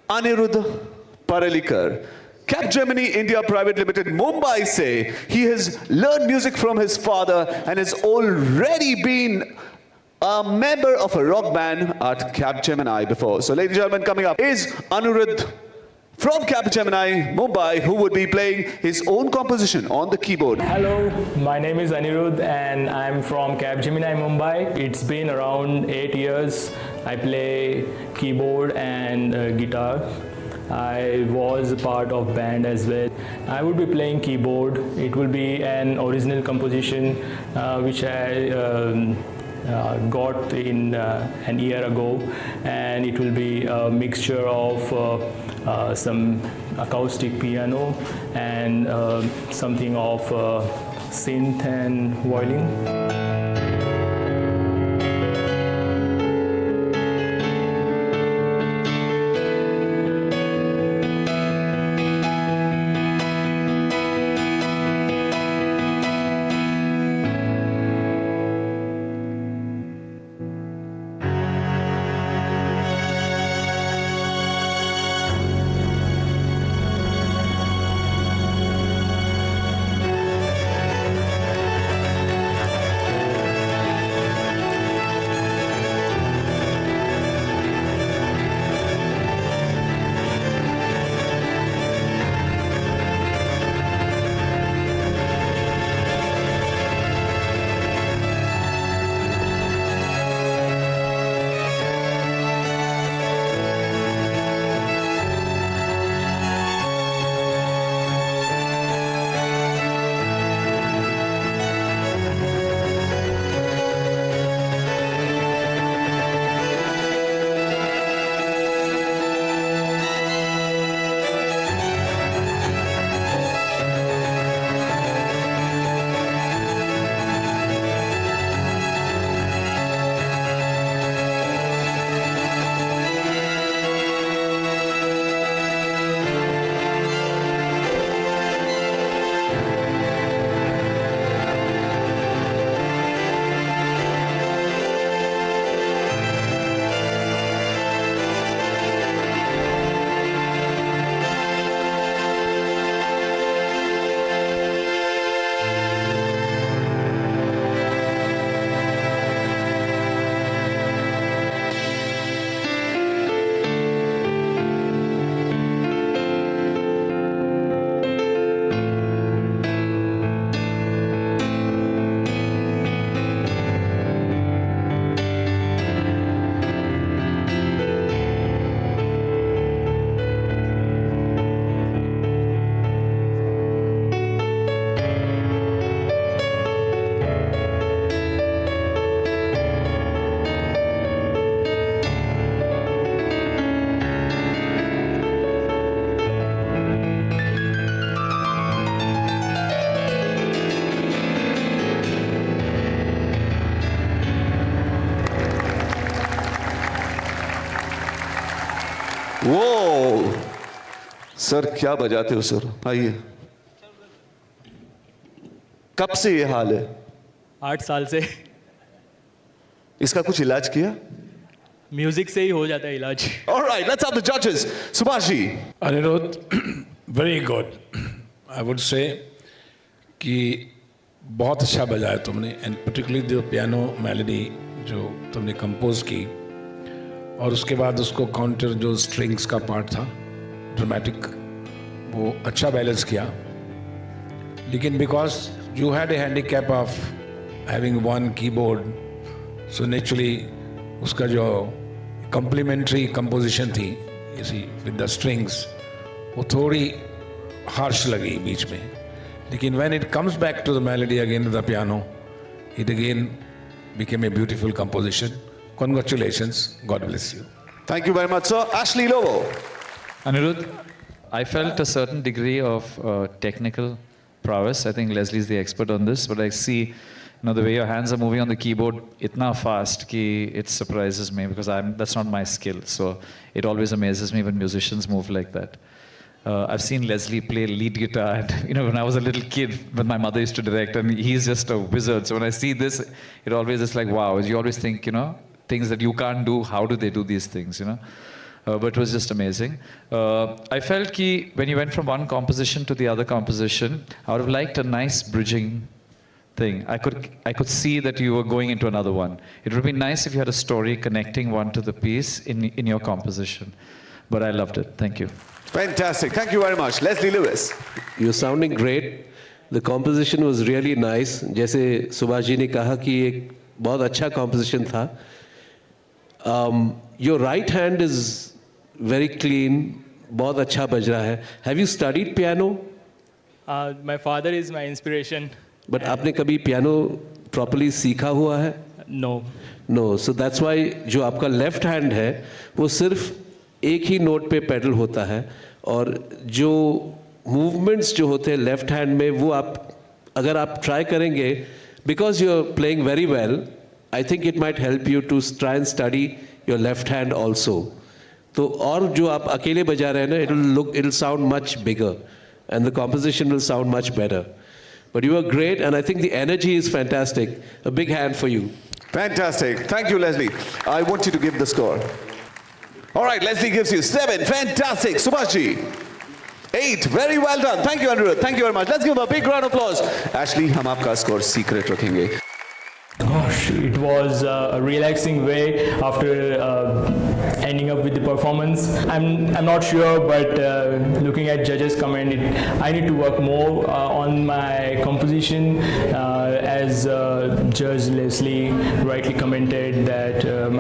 Anirudh Paralikar. Capgemini India Private Limited, Mumbai say he has learned music from his father and has already been a member of a rock band at Capgemini before. So ladies and gentlemen, coming up is Anirudh from Capgemini, Mumbai, who would be playing his own composition on the keyboard. Hello, my name is Anirudh and I'm from Capgemini, Mumbai. It's been around 8 years. I play keyboard and guitar. I was a part of band as well. I would be playing keyboard. It will be an original composition which I got in an year ago, and it will be a mixture of some acoustic piano and something of synth and violin. वो sir क्या बजाते हो sir? आइए। कब से ये हाल है? 8 साल से। इसका कुछ इलाज किया? म्यूजिक से ही हो जाता है इलाज। All right, let's have the judges. Subhash ji. Anirudh, very good. I would say कि बहुत अच्छा बजाया तुमने, and particularly the piano melody जो तुमने कंपोज की, और उसके बाद उसको काउंटर जो स्ट्रिंग्स का पार्ट था ड्रामेटिक, वो अच्छा बैलेंस किया. लेकिन because you had a handicap of having one keyboard, so naturally उसका जो कम्प्लीमेंट्री कंपोजिशन थी इसी विद द स्ट्रिंग्स, वो थोड़ी हार्श लगी बीच में. लेकिन when it comes back to the melody again the piano, it again became a beautiful composition. Congratulations. God bless you. Thank you very much, sir. Ashley Lobo. Anirudh, I felt a certain degree of technical prowess. I think Leslie's the expert on this, but I see, the way your hands are moving on the keyboard, itna fast ki it surprises me because that's not my skill. So it always amazes me when musicians move like that. I've seen Leslie play lead guitar, and when I was a little kid, when my mother used to direct, and he's just a wizard. So when I see this, it always is like, wow. You always think, things that you can't do, how do they do these things, but it was just amazing. I felt ki when you went from one composition to the other composition, I would have liked a nice bridging thing. I could see that you were going into another one. It would be nice if you had a story connecting one to the piece in your composition. But I loved it. Thank you. Fantastic. Thank you very much. Leslie Lewis. You're sounding great. The composition was really nice. जैसे सुभाष जी ने कहा कि एक बहुत अच्छा composition था. Your right hand is very clean. बहुत अच्छा बज रहा है. Have you studied piano? My father is my inspiration. But आपने कभी piano properly सीखा हुआ है? No. No. So that's why जो आपका left hand है वो सिर्फ एक ही नोट पे पेडल होता है और जो मूवमेंट्स जो होते हैं लेफ्ट हैंड में वो आप अगर आप ट्राई करेंगे because you are playing very well I think it might help you to try and study your left hand also तो और जो आप अकेले बजा रहे हैं ना it will sound much bigger and the composition will sound much better but you are great and I think the energy is fantastic a big hand for you Fantastic. Thank you, Leslie. I want you to give the score. All right, Leslie gives you 7. Fantastic. Subhashji. 8. Very well done. Thank you, Anirudh. Thank you very much. Let's give a big round of applause. Ashley, हम आपका score secret रखेंगे. Gosh, it was a relaxing way after ending up with the performance. I'm not sure, but looking at judges' comment, I need to work more on my composition. As Judge Leslie rightly commented that